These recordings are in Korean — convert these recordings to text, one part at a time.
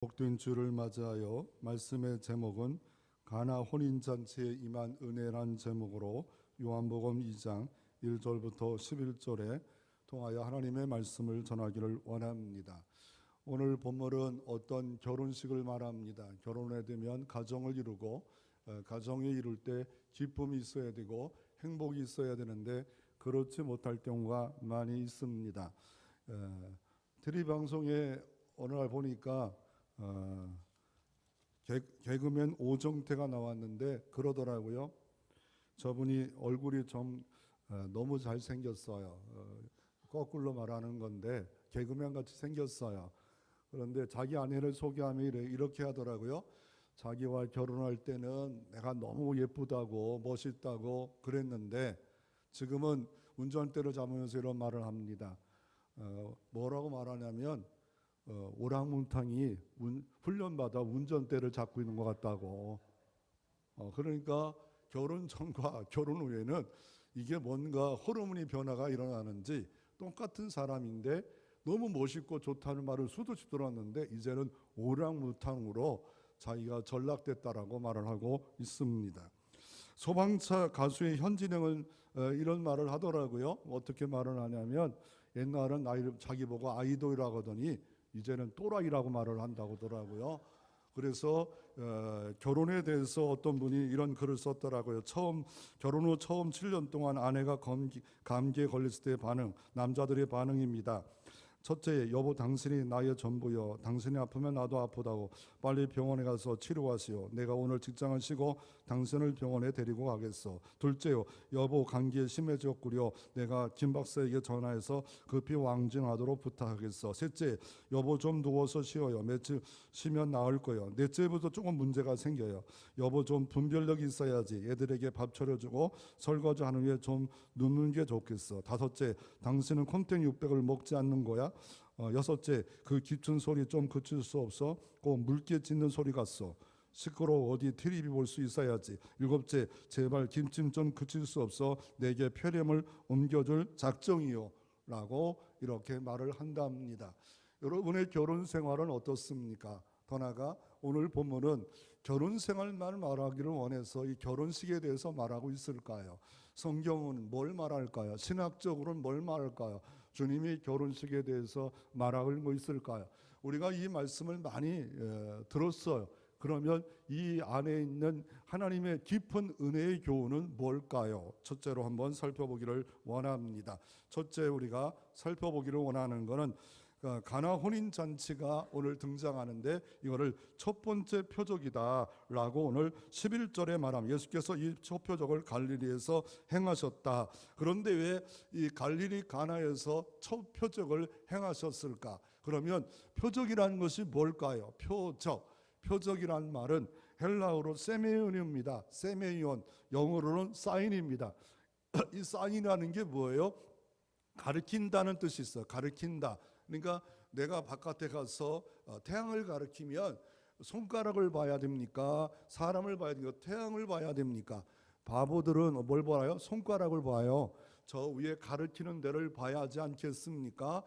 복된 주를 맞이하여 말씀의 제목은 가나 혼인잔치에 임한 은혜란 제목으로 요한복음 2장 1절부터 11절에 통하여 하나님의 말씀을 전하기를 원합니다. 오늘 본문은 어떤 결혼식을 말합니다. 결혼에 되면 가정을 이루고 가정이 이룰 때 기쁨이 있어야 되고 행복이 있어야 되는데 그렇지 못할 경우가 많이 있습니다. TV 방송에 어느 날 보니까 개그맨 오정태가 나왔는데 그러더라고요. 저분이 얼굴이 좀 너무 잘생겼어요. 거꾸로 말하는 건데 개그맨 같이 생겼어요. 그런데 자기 아내를 소개하면 이렇게 하더라고요. 자기와 결혼할 때는 내가 너무 예쁘다고 멋있다고 그랬는데 지금은 운전대를 잡으면서 이런 말을 합니다. 뭐라고 말하냐면 오랑우탄이 훈련받아 운전대를 잡고 있는 것 같다고. 그러니까 결혼 전과 결혼 후에는 이게 뭔가 호르몬이 변화가 일어나는지 똑같은 사람인데 너무 멋있고 좋다는 말을 수도치 들었는데 이제는 오랑우탄으로 자기가 전락됐다라고 말을 하고 있습니다. 소방차 가수의 현진영은 이런 말을 하더라고요. 어떻게 말을 하냐면 옛날은 자기 보고 아이돌이라고 하더니 이제는 또라이라고 말을 한다고 하더라고요. 그래서 결혼에 대해서 어떤 분이 이런 글을 썼더라고요. 결혼 후 처음 7년 동안 아내가 감기에 걸렸을 때의 반응, 남자들의 반응입니다. 첫째, 여보 당신이 나의 전부여. 당신이 아프면 나도 아프다고. 빨리 병원에 가서 치료하시오. 내가 오늘 직장을 쉬고 당신을 병원에 데리고 가겠어. 둘째요, 여보 감기에 심해졌구려. 내가 김 박사에게 전화해서 급히 왕진하도록 부탁하겠어. 셋째, 여보 좀 누워서 쉬어요. 며칠 쉬면 나을 거예요. 넷째부터 조금 문제가 생겨요. 여보 좀 분별력이 있어야지. 애들에게 밥 차려주고 설거지하는 후에 좀 눕는 게 좋겠어. 다섯째, 당신은 콘텐 600을 먹지 않는 거야? 여섯째, 그 깊은 소리 좀 그칠 수 없어? 꼭 물개 짖는 소리 같소. 시끄러워 어디 TV 볼 수 있어야지. 일곱째, 제발 김침 좀 그칠 수 없어? 내게 표рем을 옮겨줄 작정이요 라고 이렇게 말을 한답니다. 여러분의 결혼 생활은 어떻습니까? 더 나아가 오늘 본문은 결혼 생활만 말하기를 원해서 이 결혼식에 대해서 말하고 있을까요? 성경은 뭘 말할까요? 신학적으로는 뭘 말할까요? 주님이 결혼식에 대해서 말하고 있을까요? 우리가 이 말씀을 많이 들었어요. 그러면 이 안에 있는 하나님의 깊은 은혜의 교훈은 뭘까요? 첫째로 한번 살펴보기를 원합니다. 첫째 우리가 살펴보기를 원하는 것은 가나 혼인잔치가 오늘 등장하는데 이거를 첫 번째 표적이다라고 오늘 11절에 말합니다. 예수께서 이 첫 표적을 갈릴리에서 행하셨다. 그런데 왜 이 갈릴리 가나에서 첫 표적을 행하셨을까? 그러면 표적이라는 것이 뭘까요? 표적이란 말은 헬라어로 세메이온입니다. 세메이온, 영어로는 사인입니다. 이 사인이라는 게 뭐예요? 가르친다는 뜻이 있어요. 가르친다. 그러니까 내가 바깥에 가서 태양을 가리키면 손가락을 봐야 됩니까? 사람을 봐야 됩니까? 태양을 봐야 됩니까? 바보들은 뭘 봐요? 손가락을 봐요. 저 위에 가리키는 데를 봐야 하지 않겠습니까?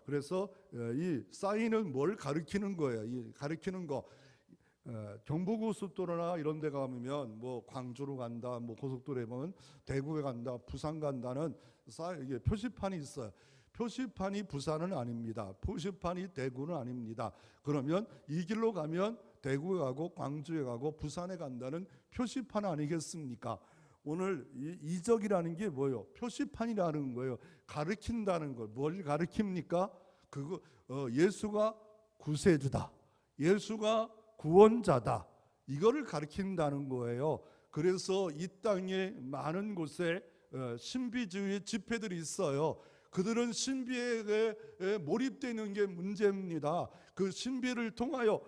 그래서 이 사인은 뭘 가리키는 거예요? 이 가리키는 거. 경부고속도로나 이런 데 가면 뭐 광주로 간다, 뭐 고속도로에 보면 대구에 간다, 부산 간다는 이게 표시판이 있어요. 표시판이 부산은 아닙니다. 표시판이 대구는 아닙니다. 그러면 이 길로 가면 대구에 가고 광주에 가고 부산에 간다는 표시판 아니겠습니까? 오늘 이 이적이라는 게 뭐예요? 표시판이라는 거예요. 가르친다는 걸. 뭘 가르칩니까? 예수가 구세주다. 예수가 구원자다. 이거를 가르친다는 거예요. 그래서 이 땅에 많은 곳에 신비주의 집회들이 있어요. 그들은 신비에 몰입되는 게 문제입니다. 그 신비를 통하여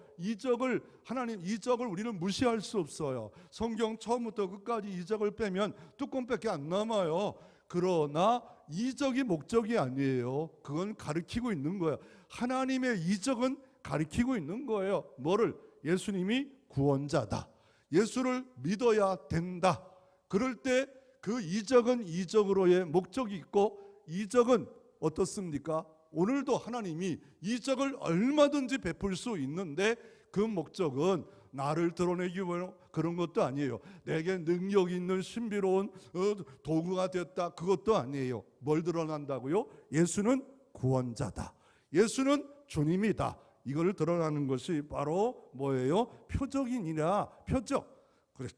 하나님 이적을 우리는 무시할 수 없어요. 성경 처음부터 끝까지 이적을 빼면 뚜껑밖에 안 남아요. 그러나 이적이 목적이 아니에요. 그건 가르치고 있는 거예요. 하나님의 이적은 가르치고 있는 거예요. 뭐를? 예수님이 구원자다. 예수를 믿어야 된다. 그럴 때 그 이적은 이적으로의 목적이 있고 이적은 어떻습니까? 오늘도 하나님이 이적을 얼마든지 베풀 수 있는데 그 목적은 나를 드러내기 위한 그런 것도 아니에요. 내게 능력 있는 신비로운 도구가 됐다, 그것도 아니에요. 뭘 드러난다고요? 예수는 구원자다, 예수는 주님이다, 이걸 드러나는 것이 바로 뭐예요? 표적이니라. 표적. 그래서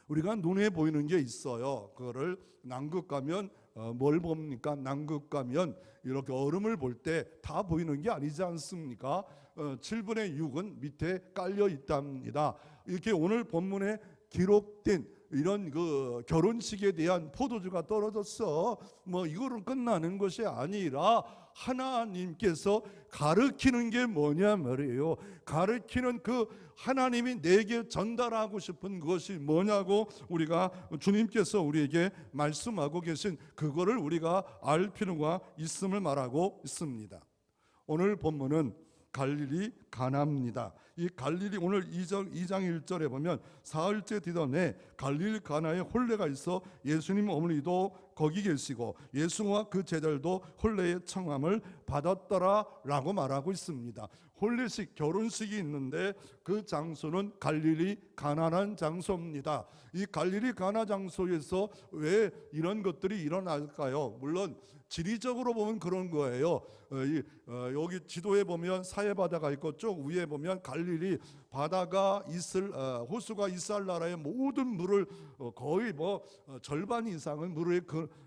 우리가 눈에 보이는 게 있어요. 그거를 남극 가면 뭘 봅니까? 남극 가면 이렇게 얼음을 볼 때 다 보이는 게 아니지 않습니까? 7분의 6은 밑에 깔려 있답니다. 이렇게 오늘 본문에 기록된 이런 그 결혼식에 대한 포도주가 떨어졌어, 뭐 이거로 끝나는 것이 아니라 하나님께서 가르치는 게 뭐냐 말이에요. 가르치는 그 하나님이 내게 전달하고 싶은 것이 뭐냐고 우리가 주님께서 우리에게 말씀하고 계신 그거를 우리가 알 필요가 있음을 말하고 있습니다. 오늘 본문은 갈릴리 가나입니다. 이 갈릴리 오늘 2장 1절에 보면 사흘째 되던 해 갈릴리 가나에 혼례가 있어 예수님 어머니도 거기 계시고 예수와 그 제자들도 혼례의 청함을 받았더라라고 말하고 있습니다. 혼례식, 결혼식이 있는데 그 장소는 갈릴리 가나라는 장소입니다. 이 갈릴리 가나 장소에서 왜 이런 것들이 일어날까요? 물론 지리적으로 보면 그런 거예요. 여기 지도에 보면 사해 바다가 있고 쭉 위에 보면 갈릴리 바다가 있을 호수가 이스라엘 나라의 모든 물을 거의 절반 이상은 물을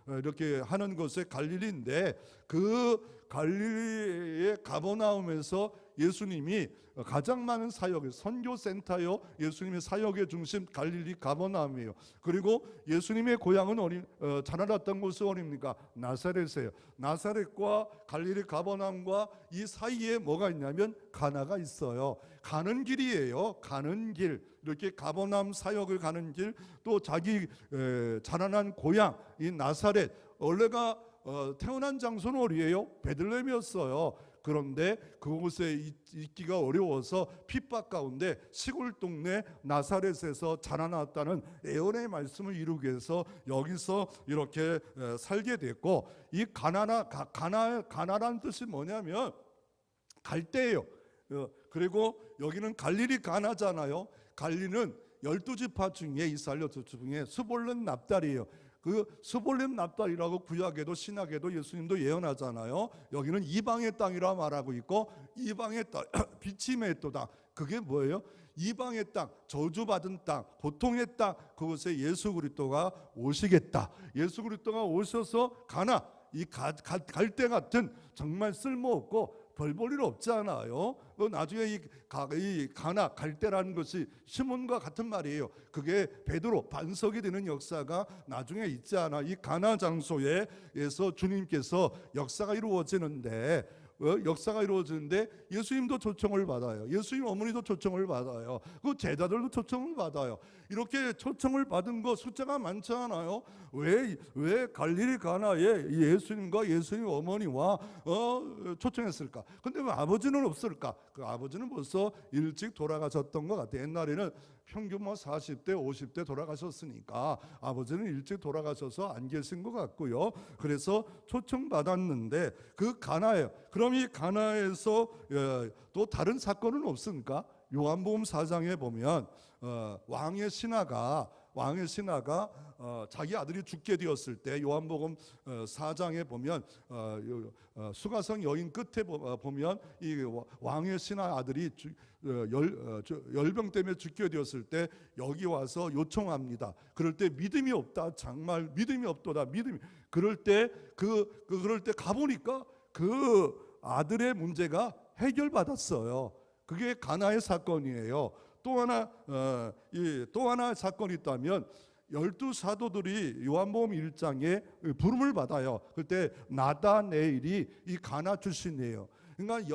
이렇게 하는 것이 갈릴리인데, 그 갈릴리의 가버나움에서 예수님이 가장 많은 사역, 선교센터요, 예수님의 사역의 중심 갈릴리 가버나움이에요. 그리고 예수님의 고향은 자라났던 곳은 어디입니까? 나사렛이에요. 나사렛과 갈릴리 가버나움과 이 사이에 뭐가 있냐면 가나가 있어요. 가는 길이에요. 가는 길. 이렇게 가버나움 사역을 가는 길, 또 자기 자라난 고향 이 나사렛, 원래가 태어난 장소는 어디예요? 베들레헴이었어요. 그런데 그곳에 있기가 어려워서 핍박 가운데 시골 동네 나사렛에서 자라났다는 예언의 말씀을 이루기 위해서 여기서 이렇게 살게 됐고, 이 가나라는 뜻이 뭐냐면 갈대예요. 그리고 여기는 갈릴리 가나잖아요. 갈릴리는 12지파 중에 이스라엘 12지파 중에 스볼른 납달이에요. 그 스볼렘 납달이라고 구약에도 신약에도 예수님도 예언하잖아요. 여기는 이방의 땅이라 말하고 있고, 이방의 땅, 비침의 또다. 그게 뭐예요? 이방의 땅, 저주받은 땅, 고통의 땅, 그곳에 예수 그리스도가 오시겠다. 예수 그리스도가 오셔서 가나, 이 갈대 같은 정말 쓸모없고 별 볼 일 없잖아요. 나중에 이 가나 갈대라는 것이 시몬과 같은 말이에요. 그게 베드로 반석이 되는 역사가 나중에 있지 않아. 이 가나 장소에서 주님께서 역사가 이루어지는데 예수님도 초청을 받아요. 예수님 어머니도 초청을 받아요. 그 제자들도 초청을 받아요. 이렇게 초청을 받은 거 숫자가 많지 않아요. 왜 갈릴리 가나에 예수님과 예수님 어머니와 초청했을까? 근데 왜 아버지는 없을까? 그 아버지는 벌써 일찍 돌아가셨던 것 같아요. 옛날에는 평균 40대 50대 돌아가셨으니까 아버지는 일찍 돌아가셔서 안 계신 것 같고요. 그래서 초청받았는데 그 가나예요. 그럼 이 가나에서 또 다른 사건은 없습니까? 요한복음 4장에 보면 왕의 신하가 자기 아들이 죽게 되었을 때 요한복음 4장에 보면 수가성 여인 끝에 보면 이 왕의 신하 아들이 열병 때문에 죽게 되었을 때 여기 와서 요청합니다. 그럴 때 믿음이 없다, 정말 믿음이 없도다, 그럴 때 가보니까 그 아들의 문제가 해결받았어요. 그게 가나의 사건이에요. 또 하나 사건이 있다면 12사도들이 요한복음 1장에 부름을 받아요. 그때 나다네일이 이 가나 출신이에요. 그러니까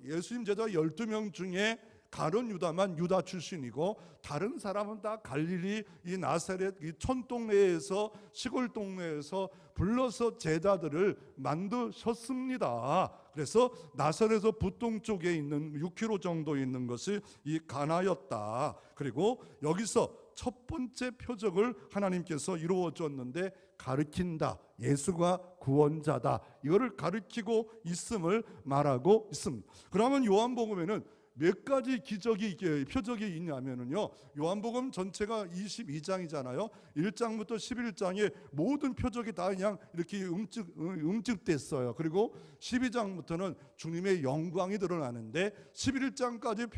예수님 제자 12명 중에 가룟 유다만 유다 출신이고, 다른 사람은 다 갈릴리 이 나사렛 이 촌동네에서 시골 동네에서 불러서 제자들을 만드셨습니다. 그래서 나사렛에서 북동쪽에 있는 6km 정도 있는 것이 이 가나였다. 그리고 여기서 첫 번째 표적을 하나님께서 이루어 줬는데 가르친다. 예수가 구원자다. 이거를 가르치고 있음을 말하고 있습니다. 그러면 요한복음에는 몇 가지 기적이 표적이 있냐면요, 요한복음 전체가 22장이잖아요. 1장부터 11장에 모든 표적이 다 그냥 이렇게 응축됐어요. 그리고 12장부터는 주님의 영광이 드러나는데 11장까지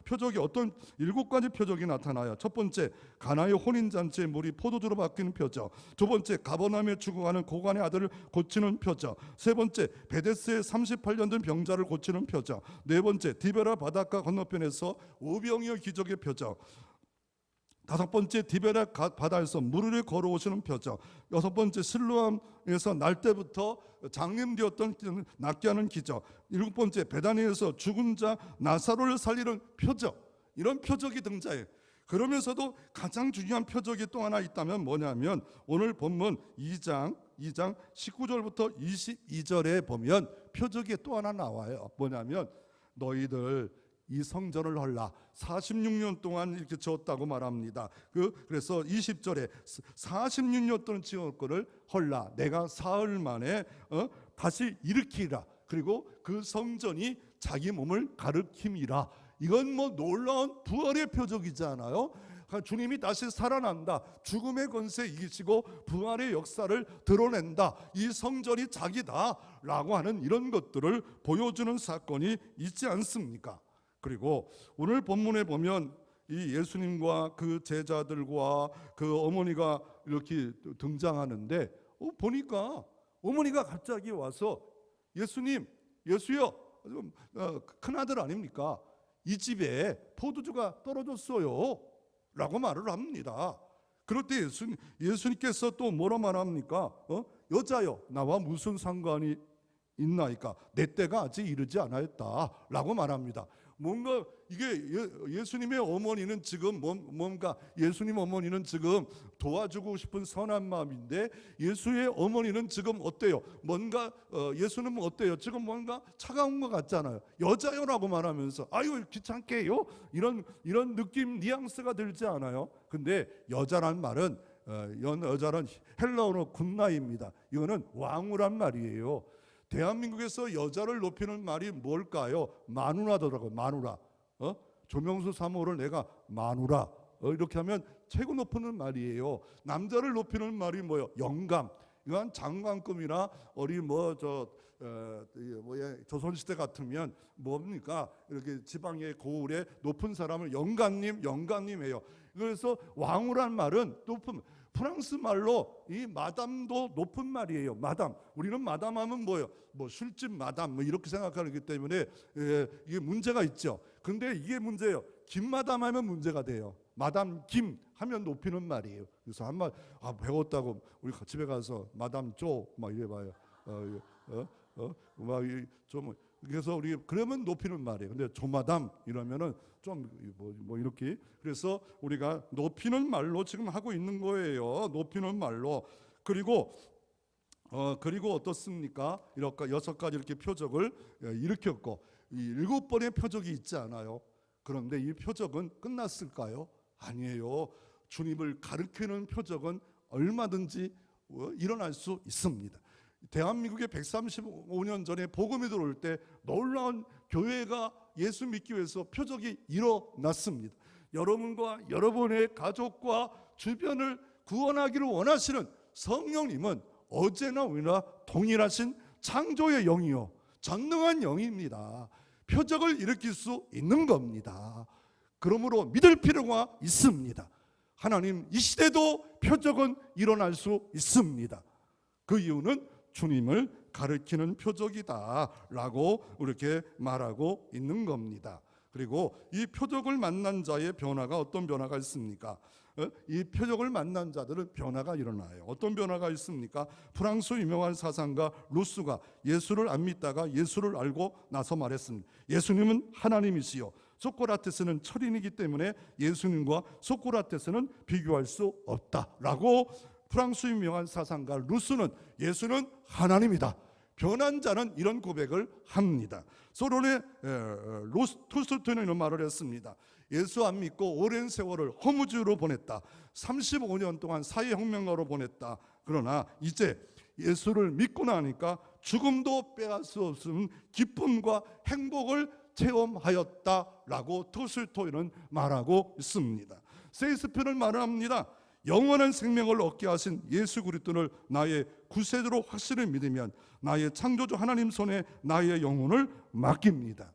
표적이 어떤 7가지 표적이 나타나요. 첫 번째, 가나의 혼인잔치의 물이 포도주로 바뀌는 표적. 두 번째, 가버나움에 죽어가는 고관의 아들을 고치는 표적. 세 번째, 베데스의 38년 된 병자를 고치는 표적. 네 번째, 디베라 바닷가 건너편에서 오병이어 기적의 표적. 다섯 번째, 디베라 바다에서 물 위에 걸어오시는 표적. 여섯 번째, 실로암에서 날 때부터 장님되었던 낫게 하는 기적. 일곱 번째, 베다니에서 죽은 자 나사로를 살리는 표적. 이런 표적이 등장해요. 그러면서도 가장 중요한 표적이 또 하나 있다면 뭐냐면 오늘 본문 2장 19절부터 22절에 보면 표적이 또 하나 나와요. 뭐냐면 너희들 이 성전을 헐라. 46년 동안 이렇게 지었다고 말합니다. 그래서 20절에 46년 동안 지을 거를 헐라. 내가 사흘 만에 다시 일으키라. 그리고 그 성전이 자기 몸을 가르킴이라. 이건 뭐 놀라운 부활의 표적이잖아요. 주님이 다시 살아난다. 죽음의 권세 이기시고 부활의 역사를 드러낸다. 이 성전이 자기다 라고 하는 이런 것들을 보여주는 사건이 있지 않습니까? 그리고 오늘 본문에 보면 이 예수님과 그 제자들과 그 어머니가 이렇게 등장하는데 보니까 어머니가 갑자기 와서 예수님, 예수여, 큰아들 아닙니까? 이 집에 포도주가 떨어졌어요 라고 말을 합니다. 그럴 때 예수님께서 또 뭐라 말합니까? 여자여, 나와 무슨 상관이 있나이까? 내 때가 아직 이르지 않았다 라고 말합니다. 뭔가 이게 예수님의 어머니는 지금 뭔가 예수님 어머니는 지금 도와주고 싶은 선한 마음인데 예수의 어머니는 지금 어때요? 뭔가 예수는 어때요? 지금 뭔가 차가운 것 같잖아요. 여자요라고 말하면서 아유 귀찮게요? 이런 느낌 뉘앙스가 들지 않아요? 근데 여자란 말은 여자는 헬라어로 군나입니다. 이거는 왕후란 말이에요. 대한민국에서 여자를 높이는 말이 뭘까요? 마누라더라고요. 마누라. 조명수 사모를 내가 마누라. 이렇게 하면 최고 높이는 말이에요. 남자를 높이는 말이 뭐예요? 영감. 이건 장관급이나 조선시대 같으면 뭡니까? 이렇게 지방의 고을에 높은 사람을 영감님해요. 그래서 왕후란 말은 높은, 프랑스 말로 이 마담도 높은 말이에요. 마담. 우리는 마담하면 뭐예요? 뭐 술집 마담 뭐 이렇게 생각하기 때문에 이게 문제가 있죠. 근데 이게 문제예요. 김마담 하면 문제가 돼요. 마담 김 하면 높이는 말이에요. 그래서 한 말 배웠다고 우리 집에 가서 마담 쪼 막 이래봐요. 좀 그래서 우리 그러면 높이는 말이에요. 근데 조마담 이러면은 좀 뭐 이렇게, 그래서 우리가 높이는 말로 지금 하고 있는 거예요. 높이는 말로. 그리고 어떻습니까? 이렇게 6가지 이렇게 표적을 일으켰고 이 7번의 표적이 있지 않아요? 그런데 이 표적은 끝났을까요? 아니에요. 주님을 가르치는 표적은 얼마든지 일어날 수 있습니다. 대한민국에 135년 전에 복음이 들어올 때 놀라운 교회가 예수 믿기 위해서 표적이 일어났습니다. 여러분과 여러분의 가족과 주변을 구원하기를 원하시는 성령님은 어제나 오늘나 동일하신 창조의 영이요 전능한 영입니다. 표적을 일으킬 수 있는 겁니다. 그러므로 믿을 필요가 있습니다. 하나님 이 시대도 표적은 일어날 수 있습니다. 그 이유는 주님을 가르치는 표적이다라고 이렇게 말하고 있는 겁니다. 그리고 이 표적을 만난 자의 변화가 어떤 변화가 있습니까? 이 표적을 만난 자들은 변화가 일어나요. 어떤 변화가 있습니까? 프랑스 유명한 사상가 루스가 예수를 안 믿다가 예수를 알고 나서 말했습니다. 예수님은 하나님이시요 소크라테스는 철인이기 때문에 예수님과 소크라테스는 비교할 수 없다라고 프랑스 유명한 사상가 루스는 예수는 하나님이다, 변한 자는 이런 고백을 합니다. 소련의 톨스토이는 이런 말을 했습니다. 예수 안 믿고 오랜 세월을 허무주의로 보냈다. 35년 동안 사회혁명가로 보냈다. 그러나 이제 예수를 믿고 나니까 죽음도 빼앗을 수 없는 기쁨과 행복을 체험하였다라고 톨스토이는 말하고 있습니다. 셰익스피어는 말을 합니다. 영원한 생명을 얻게 하신 예수 그리스도를 나의 구세주로 확실히 믿으면 나의 창조주 하나님 손에 나의 영혼을 맡깁니다.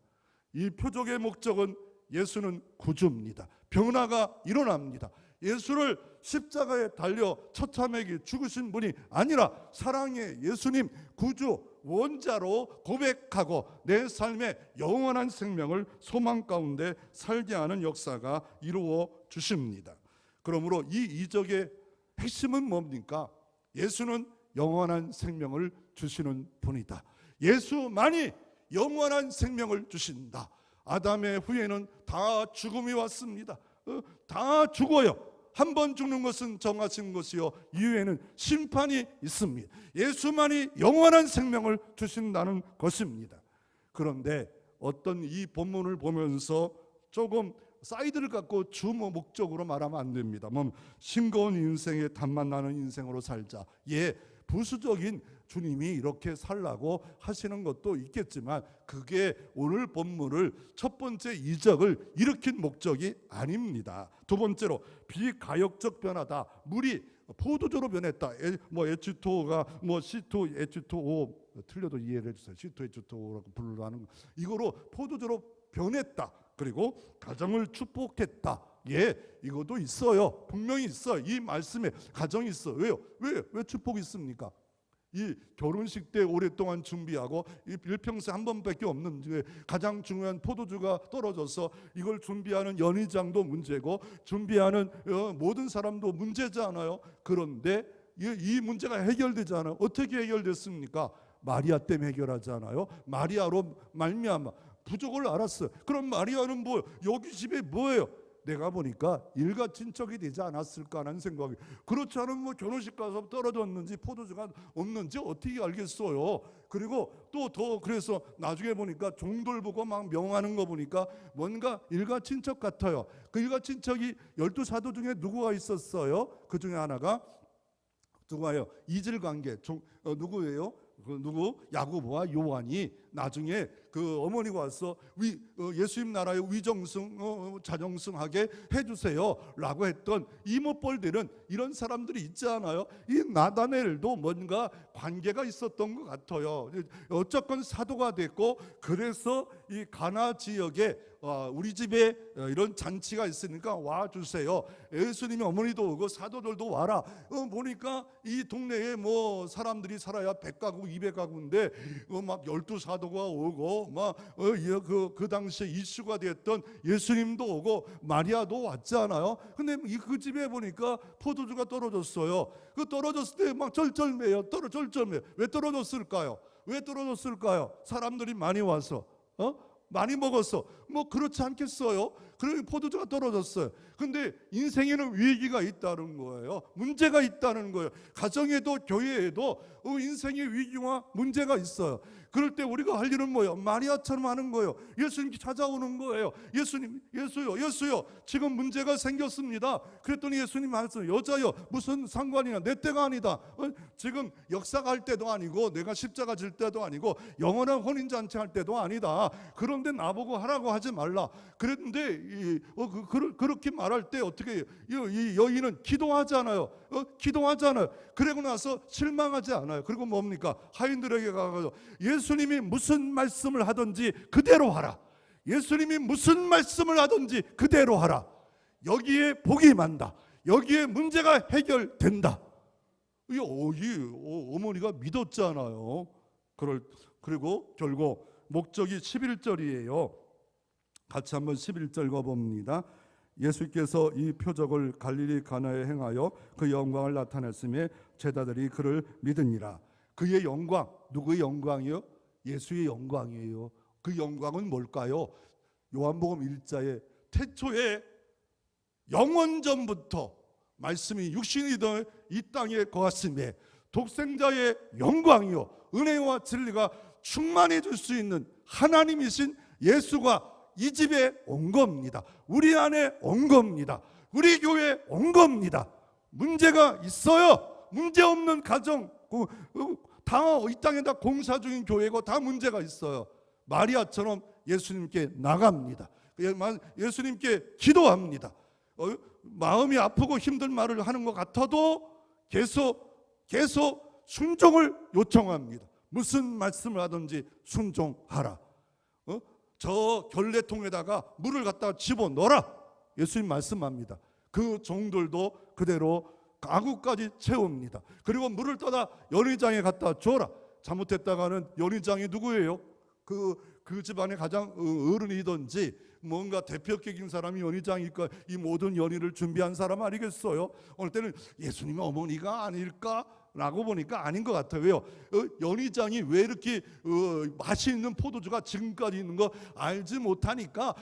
이 표적의 목적은 예수는 구주입니다. 변화가 일어납니다. 예수를 십자가에 달려 처참하게 죽으신 분이 아니라 사랑의 예수님 구주 원자로 고백하고 내 삶의 영원한 생명을 소망 가운데 살게 하는 역사가 이루어 주십니다. 그러므로 이 이적의 핵심은 뭡니까? 예수는 영원한 생명을 주시는 분이다. 예수만이 영원한 생명을 주신다. 아담의 후에는 다 죽음이 왔습니다. 다 죽어요. 한 번 죽는 것은 정하신 것이요 이후에는 심판이 있습니다. 예수만이 영원한 생명을 주신다는 것입니다. 그런데 어떤 이 본문을 보면서 조금 사이드를 갖고 주 목적으로 말하면 안 됩니다. 싱거운 인생에 단맛 나는 인생으로 살자. 부수적인 주님이 이렇게 살라고 하시는 것도 있겠지만 그게 오늘 본문을 첫 번째 이적을 일으킨 목적이 아닙니다. 두 번째로 비가역적 변화다. 물이 포도주로 변했다. H2O가 C2, H2O 틀려도 이해를 해주세요. C2, H2O라고 부르는 거. 이거로 포도주로 변했다. 그리고 가정을 축복했다. 이것도 있어요. 분명히 있어요. 이 말씀에 가정이 있어. 왜요? 왜 축복이 있습니까? 이 결혼식 때 오랫동안 준비하고 일평생 한 번밖에 없는 가장 중요한 포도주가 떨어져서 이걸 준비하는 연희장도 문제고 준비하는 모든 사람도 문제잖아요. 그런데 이 문제가 해결되잖아요. 어떻게 해결됐습니까? 마리아 때문에 해결하잖아요. 마리아로 말미암아 부족을 알았어요. 그럼 마리아는 여기 집에 뭐예요? 내가 보니까 일가 친척이 되지 않았을까 하는 생각이. 그렇지 않으면 결혼식 가서 떨어졌는지 포도주가 없는지 어떻게 알겠어요. 그리고 또 더 그래서 나중에 보니까 종들 보고 막 명하는 거 보니까 뭔가 일가 친척 같아요. 그 일가 친척이 12사도 중에 누구가 있었어요? 그 중에 하나가 누구예요? 이질관계. 누구예요? 누구? 야고보와 요한이 나중에 그 어머니가 와서 예수님 나라의 위정승 자정승하게 해주세요 라고 했던 이모뻘들은 이런 사람들이 있지 않아요? 이 나다넬도 뭔가 관계가 있었던 것 같아요. 어쨌건 사도가 됐고 그래서 이 가나 지역에 우리 집에 이런 잔치가 있으니까 와주세요. 예수님의 어머니도 오고 사도들도 와라. 보니까 이 동네에 사람들이 살아야 100가구 200가구인데 막 12사도가 오고 그 당시에 이슈가 됐던 예수님도 오고 마리아도 왔잖아요. 근데 그 집에 보니까 포도주가 떨어졌어요. 그 떨어졌을 때 막 절절매요. 절절매요. 왜 떨어졌을까요? 사람들이 많이 와서 많이 먹었어. 그렇지 않겠어요? 그러니 포도주가 떨어졌어요. 근데 인생에는 위기가 있다는 거예요. 문제가 있다는 거예요. 가정에도 교회에도 인생의 위기와 문제가 있어요. 그럴 때 우리가 할 일은 뭐예요? 마리아처럼 하는 거예요. 예수님 찾아오는 거예요. 예수님, 예수요. 지금 문제가 생겼습니다. 그랬더니 예수님 말씀, 여자요. 무슨 상관이냐? 내 때가 아니다. 지금 역사가 할 때도 아니고 내가 십자가 질 때도 아니고 영원한 혼인잔치 할 때도 아니다. 그런데 나보고 하라고 하지 말라. 그랬는데 그렇게 말할 때 어떻게 해요? 이 여인은 기도하잖아요. 기도하잖아요. 그러고 나서 실망하지 않아요. 그리고 뭡니까? 하인들에게 가서 예수님이 무슨 말씀을 하든지 그대로 하라. 예수님이 무슨 말씀을 하든지 그대로 하라. 여기에 복이 만다. 여기에 문제가 해결된다. 이 어머니가 믿었잖아요. 그리고 결국 목적이 11절이에요. 같이 한번 11절 읽어봅니다. 예수께서 이 표적을 갈릴리 가나에 행하여 그 영광을 나타냈음에 제자들이 그를 믿으니라. 그의 영광, 누구의 영광이요? 예수의 영광이에요. 그 영광은 뭘까요? 요한복음 1장에 태초에 영원전부터 말씀이 육신이 되어 이 땅에 거하심에 독생자의 영광이요 은혜와 진리가 충만해질 수 있는 하나님이신 예수가 이 집에 온 겁니다. 우리 안에 온 겁니다. 우리 교회에 온 겁니다. 문제가 있어요. 문제 없는 가정, 다 이 땅에다 공사 중인 교회고 다 문제가 있어요. 마리아처럼 예수님께 나갑니다. 예수님께 기도합니다. 마음이 아프고 힘든 말을 하는 것 같아도 계속 순종을 요청합니다. 무슨 말씀을 하든지 순종하라. 저 결례통에다가 물을 갖다 집어넣어라. 예수님 말씀합니다. 그 종들도 그대로 가구까지 채웁니다. 그리고 물을 떠다 연회장에 갖다 줘라. 잘못했다가는 연회장이 누구예요? 그 집안의 가장 어른이든지 뭔가 대표격인 사람이 연회장이니까 이 모든 연회를 준비한 사람 아니겠어요? 어느 때는 예수님의 어머니가 아닐까? 라고 보니까 아닌 것 같아요. 왜요? 연회장이 왜 이렇게 맛이 있는 포도주가 지금까지 있는 거 알지 못하니까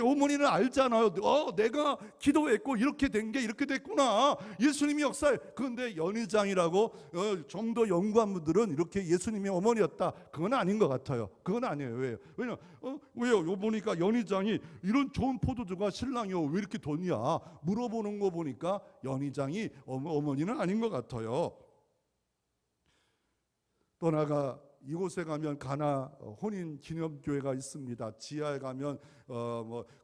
어머니는 알잖아요. 내가 기도했고 이렇게 된 게 이렇게 됐구나. 예수님이 역사에. 그런데 연회장이라고 정도 연구한 분들은 이렇게 예수님의 어머니였다. 그건 아닌 것 같아요. 그건 아니에요. 왜요? 왜요? 보니까 연회장이 이런 좋은 포도주가 신랑이 왜 이렇게 뒀냐 물어보는 거 보니까 연회장이 어머니는 아닌 것 같아요. 또 나가 이곳에 가면 가나 혼인 기념교회가 있습니다. 지하에 가면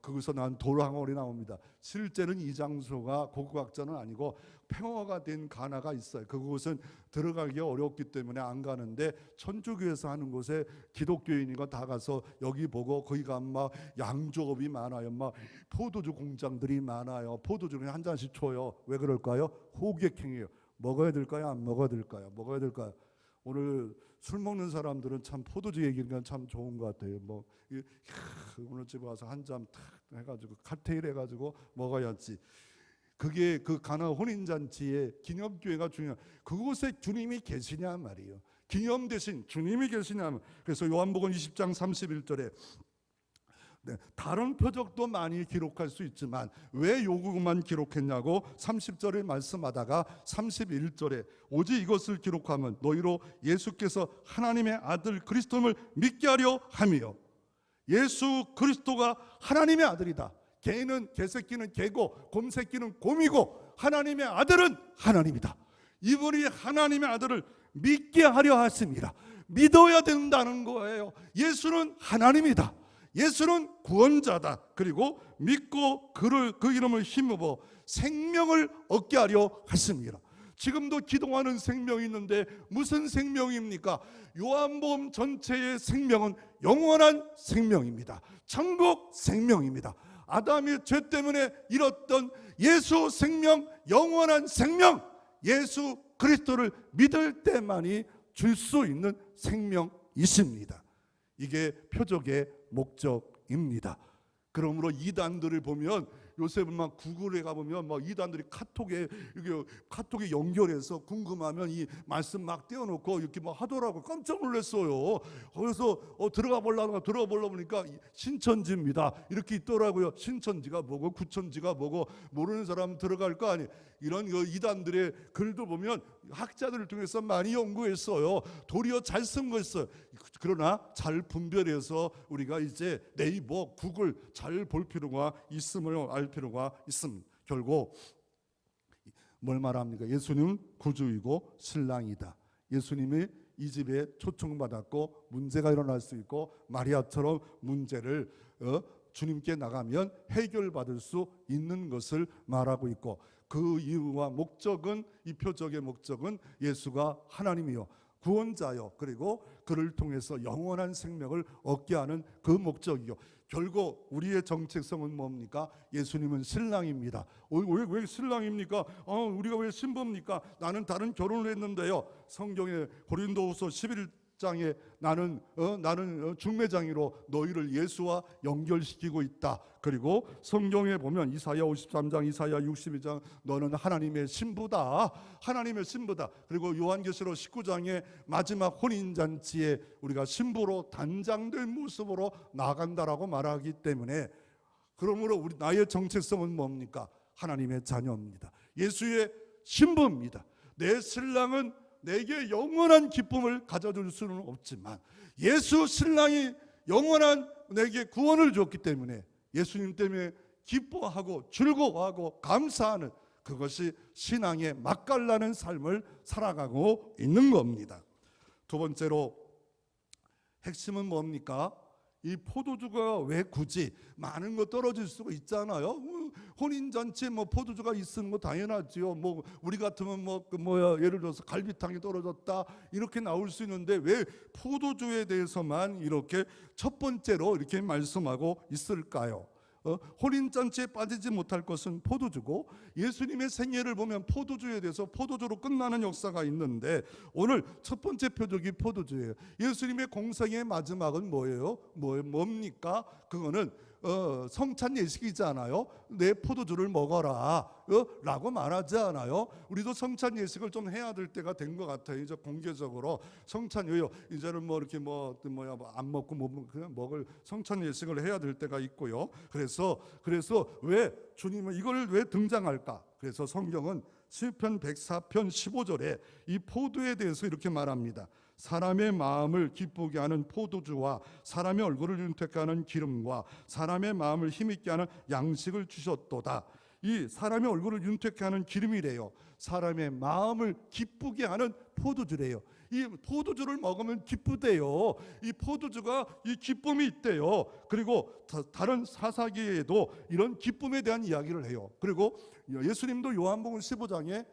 거기서 난 돌항월이 나옵니다. 실제는 이 장소가 고고학자는 아니고 폐허가 된 가나가 있어요. 그곳은 들어가기 어렵기 때문에 안 가는데 천주교에서 하는 곳에 기독교인이가 다 가서 여기 보고 거기 가면 막 양조업이 많아요. 막 포도주 공장들이 많아요. 포도주는 한 잔씩 줘요. 왜 그럴까요? 호객행위예요. 먹어야 될까요? 안 먹어야 될까요? 먹어야 될까요? 오늘 술 먹는 사람들은 참 포도주 얘기가 참 좋은 것 같아요. 오늘 집에 와서 한 잔 탁 해가지고 칵테일 해가지고 먹어야지. 그게 그 가나 혼인잔치의 기념교회가 중요한. 그곳에 주님이 계시냐 말이에요. 기념 대신 주님이 계시냐. 그래서 요한복음 20장 31절에 다른 표적도 많이 기록할 수 있지만 왜 요구만 기록했냐고 30절에 말씀하다가 31절에 오직 이것을 기록하면 너희로 예수께서 하나님의 아들 그리스도를 믿게 하려 함이요. 예수 그리스도가 하나님의 아들이다. 개는 개새끼는 개고 곰새끼는 곰이고 하나님의 아들은 하나님이다. 이분이 하나님의 아들을 믿게 하려 하십니다. 믿어야 된다는 거예요. 예수는 하나님이다. 예수는 구원자다. 그리고 믿고 그 이름을 힘입어 생명을 얻게 하려 하십니다. 지금도 기도하는 생명이 있는데 무슨 생명입니까? 요한복음 전체의 생명은 영원한 생명입니다. 천국 생명입니다. 아담의 죄 때문에 잃었던 예수 생명, 영원한 생명, 예수 그리스도를 믿을 때만이 줄 수 있는 생명이십니다. 이게 표적의 목적입니다. 그러므로 이단들을 보면 요새 막 구글에 가보면 막 이단들이 카톡에 연결해서 궁금하면 이 말씀 막 떼어놓고 이렇게 막 하더라고. 깜짝 놀랐어요. 그래서 들어가 보니까 신천지입니다. 이렇게 있더라고요. 신천지가 뭐고 구천지가 뭐고 모르는 사람 들어갈 거 아니에요. 이런 이단들의 글도 보면 학자들을 통해서 많이 연구했어요. 도리어 잘 쓴 거 있어요. 그러나 잘 분별해서 우리가 이제 네이버, 구글 잘 볼 필요가 있음을 알 필요가 있습니다. 결국 뭘 말합니까? 예수님은 구주이고 신랑이다. 예수님이 이 집에 초청받았고 문제가 일어날 수 있고 마리아처럼 문제를 주님께 나가면 해결받을 수 있는 것을 말하고 있고 그 이유와 목적은 이 표적의 목적은 예수가 하나님이요 구원자요 그리고 그를 통해서 영원한 생명을 얻게 하는 그 목적이요. 결국 우리의 정체성은 뭡니까? 예수님은 신랑입니다. 왜 신랑입니까? 우리가 왜 신부입니까? 나는 다른 결혼을 했는데요. 성경에 고린도후서 11장에 나는 중매장이로 너희를 예수와 연결시키고 있다. 그리고 성경에 보면 이사야 53장, 이사야 62장 너는 하나님의 신부다. 하나님의 신부다. 그리고 요한계시록 19장의 마지막 혼인잔치에 우리가 신부로 단장된 모습으로 나간다라고 말하기 때문에 그러므로 나의 정체성은 뭡니까? 하나님의 자녀입니다. 예수의 신부입니다. 내 신랑은 내게 영원한 기쁨을 가져줄 수는 없지만 예수 신랑이 영원한 내게 구원을 줬기 때문에 예수님 때문에 기뻐하고 즐거워하고 감사하는, 그것이 신앙의 맛깔나는 삶을 살아가고 있는 겁니다. 두 번째로 핵심은 뭡니까? 이 포도주가 왜 굳이 많은 거 떨어질 수가 있잖아요. 혼인잔치에 뭐 포도주가 있으면 뭐 당연하지요. 뭐 우리 같으면 예를 들어서 갈비탕이 떨어졌다 이렇게 나올 수 있는데 왜 포도주에 대해서만 이렇게 첫 번째로 이렇게 말씀하고 있을까요? 혼인잔치에 빠지지 못할 것은 포도주고, 예수님의 생애를 보면 포도주에 대해서 포도주로 끝나는 역사가 있는데 오늘 첫 번째 표적이 포도주예요. 예수님의 공생의 마지막은 뭐예요? 뭡니까? 그거는 성찬 예식이잖아요. 내 포도주를 먹어라 라고 말하지 않아요. 우리도 성찬 예식을 좀 해야 될 때가 된 것 같아요. 이제 공개적으로 성찬이요, 이제는 뭐 이렇게 안 먹고 그냥 먹을 성찬 예식을 해야 될 때가 있고요. 그래서 왜 주님은 이걸 왜 등장할까? 그래서 성경은 시편 104편 15절에 이 포도에 대해서 이렇게 말합니다. 사람의 마음을 기쁘게 하는 포도주와 사람의 얼굴을 윤택케 하는 기름과 사람의 마음을 힘있게 하는 양식을 주셨도다. 이 사람의 얼굴을 윤택케 하는 기름이래요. 사람의 마음을 기쁘게 하는 포도주래요. 이 포도주를 먹으면 기쁘대요. 이 포도주가 이 기쁨이 있대요. 그리고 다른 사사기에도 이런 기쁨에 대한 이야기를 해요. 그리고 예수님도 요한복음 15장에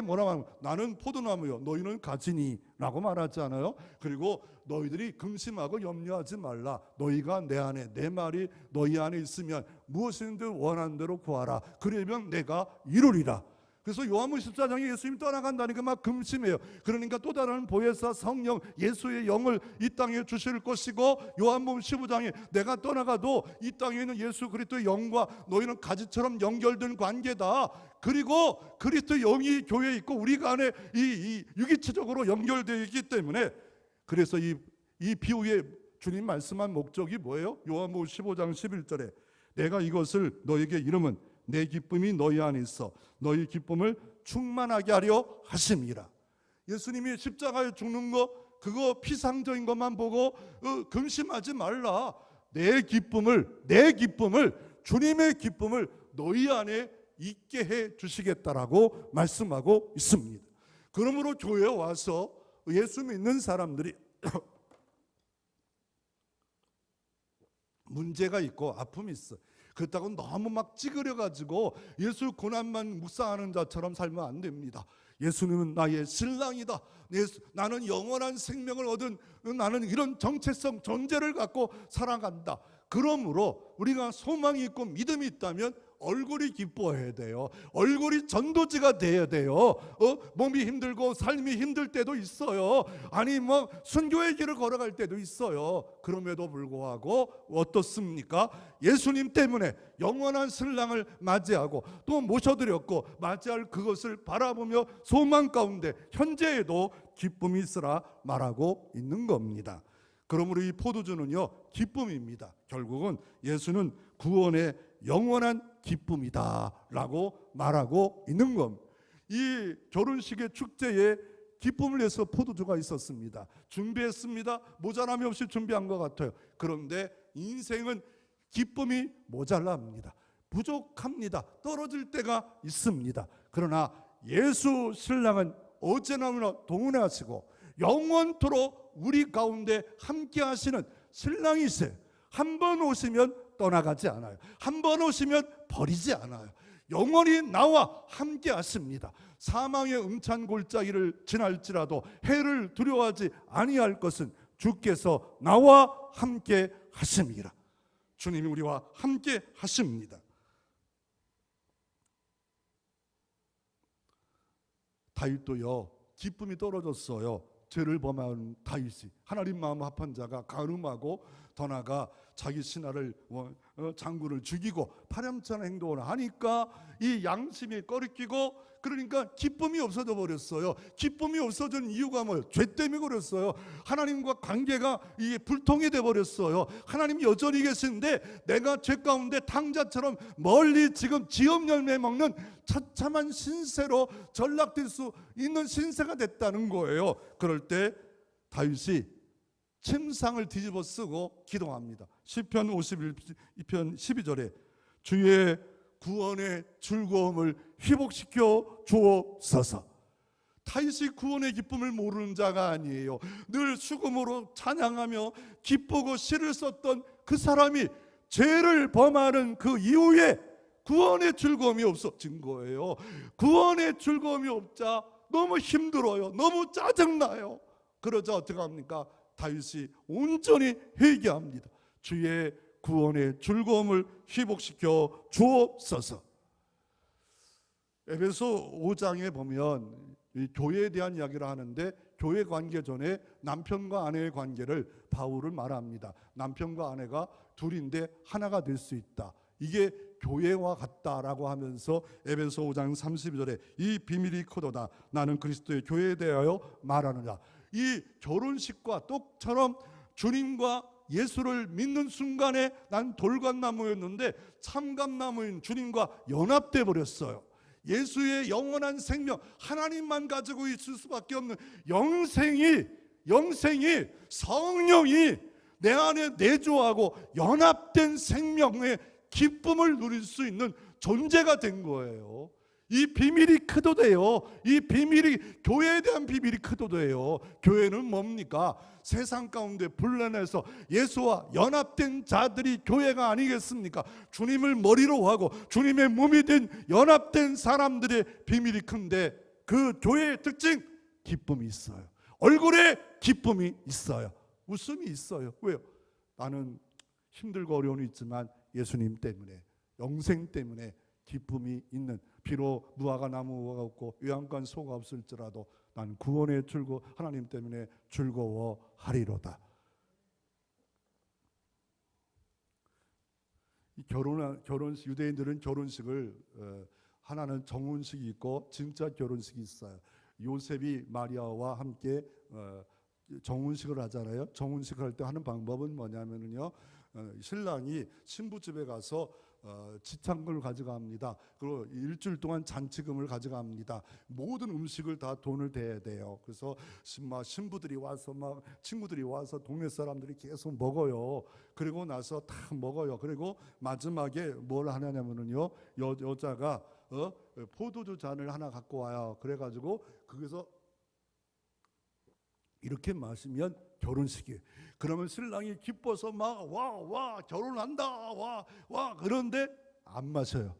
뭐라고 하면 나는 포도나무요 너희는 가지니 라고 말하지 않아요? 그리고 너희들이 근심하고 염려하지 말라. 너희가 내 안에, 내 말이 너희 안에 있으면 무엇이든지 원하는 대로 구하라. 그러면 내가 이루리라. 그래서 요한복음 14장에 예수님이 떠나간다니까 막 금심해요. 그러니까 또 다른 보혜사 성령 예수의 영을 이 땅에 주실 것이고, 요한복음 15장에 내가 떠나가도 이 땅에 있는 예수 그리스도의 영과 너희는 가지처럼 연결된 관계다. 그리고 그리스도 영이 교회에 있고 우리가 안에 이 유기체적으로 연결되어 있기 때문에, 그래서 이 비유의 주님 말씀한 목적이 뭐예요? 요한복음 15장 11절에 내가 이것을 너에게 이름은 내 기쁨이 너희 안에 있어 너희 기쁨을 충만하게 하려 하심이라. 예수님이 십자가에 죽는 거 그거 피상적인 것만 보고 근심하지 말라. 내 기쁨을 주님의 기쁨을 너희 안에 있게 해 주시겠다라고 말씀하고 있습니다. 그러므로 교회에 와서 예수 믿는 사람들이 문제가 있고 아픔이 있어. 그렇다고 너무 막 찌그려가지고 예수 고난만 묵상하는 자처럼 살면 안 됩니다. 예수님은 나의 신랑이다. 나는 영원한 생명을 얻은 나는 이런 정체성 존재를 갖고 살아간다. 그러므로 우리가 소망이 있고 믿음이 있다면 얼굴이 기뻐해야 돼요. 얼굴이 전도지가 돼야 돼요. 몸이 힘들고 삶이 힘들 때도 있어요. 아니 순교의 길을 걸어갈 때도 있어요. 그럼에도 불구하고 어떻습니까? 예수님 때문에 영원한 신랑을 맞이하고 또 모셔드렸고 맞이할 그것을 바라보며 소망 가운데 현재에도 기쁨이 있으라 말하고 있는 겁니다. 그러므로 이 포도주는요 기쁨입니다. 결국은 예수는 구원의 영원한 기쁨이다 라고 말하고 있는 겁니다. 이 결혼식의 축제에 기쁨을 위해서 포도주가 있었습니다. 준비했습니다. 모자람이 없이 준비한 것 같아요. 그런데 인생은 기쁨이 모자랍니다. 부족합니다. 떨어질 때가 있습니다. 그러나 예수 신랑은 어제나 동원하시고 영원토록 우리 가운데 함께 하시는 신랑이세요. 한 번 오시면 떠나가지 않아요. 한 번 오시면 버리지 않아요. 영원히 나와 함께 하십니다. 사망의 음찬 골짜기를 지날지라도 해를 두려워하지 아니할 것은 주께서 나와 함께 하십니다. 주님이 우리와 함께 하십니다. 다윗도요 기쁨이 떨어졌어요. 죄를 범한 다윗이 하나님 마음 합한 자가 간음하고 더 나아가 자기 신하를 장군을 죽이고 파렴치한 행동을 하니까 이 양심이 꺼리끼고, 그러니까 기쁨이 없어져 버렸어요. 기쁨이 없어진 이유가 뭐예요? 죄 때문에 그랬어요. 하나님과 관계가 이게 불통이 돼 버렸어요. 하나님 여전히 계신데 내가 죄 가운데 탕자처럼 멀리 지금 지업 열매 먹는 처참한 신세로 전락될 수 있는 신세가 됐다는 거예요. 그럴 때 다윗이 침상을 뒤집어 쓰고 기도합니다. 시편 51편 12절에 주의 구원의 즐거움을 회복시켜 주옵소서. 다윗이 구원의 기쁨을 모르는 자가 아니에요. 늘 수금으로 찬양하며 기쁘고 시를 썼던 그 사람이 죄를 범하는 그 이후에 구원의 즐거움이 없어진 거예요. 구원의 즐거움이 없자 너무 힘들어요. 너무 짜증나요. 그러자 어떻게 합니까? 다윗이 온전히 회개합니다. 주의 구원의 즐거움을 회복시켜 주옵소서. 에베소 5장에 보면 이 교회에 대한 이야기를 하는데, 교회 관계 전에 남편과 아내의 관계를 바울은 말합니다. 남편과 아내가 둘인데 하나가 될 수 있다. 이게 교회와 같다라고 하면서 에베소 5장 32절에 이 비밀이 크도다. 나는 그리스도의 교회에 대하여 말하느냐. 이 결혼식과 똑처럼 주님과 예수를 믿는 순간에 난 돌감나무였는데 참감나무인 주님과 연합돼 버렸어요. 예수의 영원한 생명, 하나님만 가지고 있을 수밖에 없는 영생이 성령이 내 안에 내주하고 연합된 생명의 기쁨을 누릴 수 있는 존재가 된 거예요. 이 비밀이 크도 돼요. 이 비밀이, 교회에 대한 비밀이 크도 돼요. 교회는 뭡니까? 세상 가운데 불러내서 예수와 연합된 자들이 교회가 아니겠습니까? 주님을 머리로 하고 주님의 몸이 된 연합된 사람들의 비밀이 큰데, 그 교회의 특징, 기쁨이 있어요. 얼굴에 기쁨이 있어요. 웃음이 있어요. 왜요? 나는 힘들고 어려움이 있지만 예수님 때문에, 영생 때문에 기쁨이 있는, 비록 무화과 나무가 없고 외양간 소가 없을지라도 난 구원의 즐거워, 하나님 때문에 즐거워하리로다. 이 결혼식, 유대인들은 결혼식을 하나는 정혼식이 있고 진짜 결혼식이 있어요. 요셉이 마리아와 함께 정혼식을 하잖아요. 정혼식을 할 때 하는 방법은 뭐냐면요, 신랑이 신부집에 가서 지창금을 가져갑니다. 그리고 일주일 동안 잔치금을 가져갑니다. 모든 음식을 다 돈을 대야 돼요. 그래서 신부들이 와서 막 친구들이 와서 동네 사람들이 계속 먹어요. 그리고 나서 다 먹어요. 그리고 마지막에 뭘 하냐면요, 여자가 포도주 잔을 하나 갖고 와요. 그래가지고 거기서 이렇게 마시면 결혼식이에요. 그러면 신랑이 기뻐서 막 와 결혼한다 와 그런데 안 마셔요.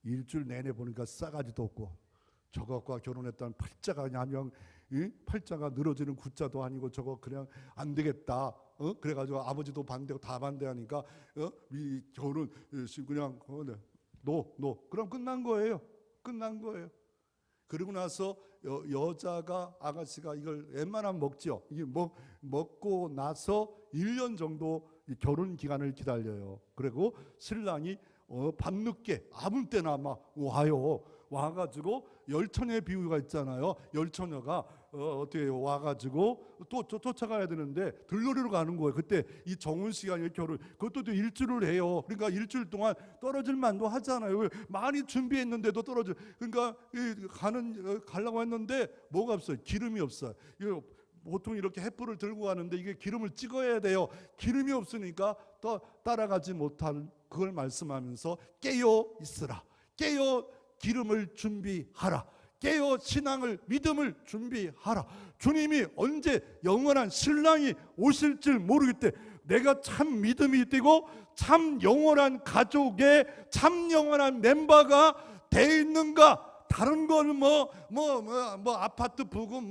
일주일 내내 보니까 싸가지도 없고, 저것과 결혼했다는 팔자가 그냥 팔자가 늘어지는 구자도 아니고 저거 그냥 안 되겠다. 그래가지고 아버지도 반대고 다 반대하니까 이 결혼 그냥 노 그럼 끝난 거예요. 그리고 나서 여자가, 아가씨가 이걸 웬만하면 먹지요. 이게 먹고 나서 1년 정도 결혼 기간을 기다려요. 그리고 신랑이 밤늦게 아무 때나 막 와가지고 열처녀의 비유가 있잖아요. 열처녀가 어떻게 와가지고 또 쫓아가야 되는데 들러리로 가는 거예요. 그때 이 정혼 시간이 결혼, 그것도 일주일을 해요. 그러니까 일주일 동안 떨어질 만도 하잖아요. 많이 준비했는데도 떨어져. 그러니까 가려고 했는데 뭐가 없어요? 기름이 없어요. 보통 이렇게 횃불을 들고 가는데 이게 기름을 찍어야 돼요. 기름이 없으니까 또 따라가지 못할 그걸 말씀하면서 깨어 있으라. 깨어 기름을 준비하라. 깨어 신앙을, 믿음을 준비하라. 주님이 언제 영원한 신랑이 오실 줄 모르기 때문에 내가 참 믿음이 되고 참 영원한 가족의 참 영원한 멤버가 돼 있는가? 다른 건 아파트 부금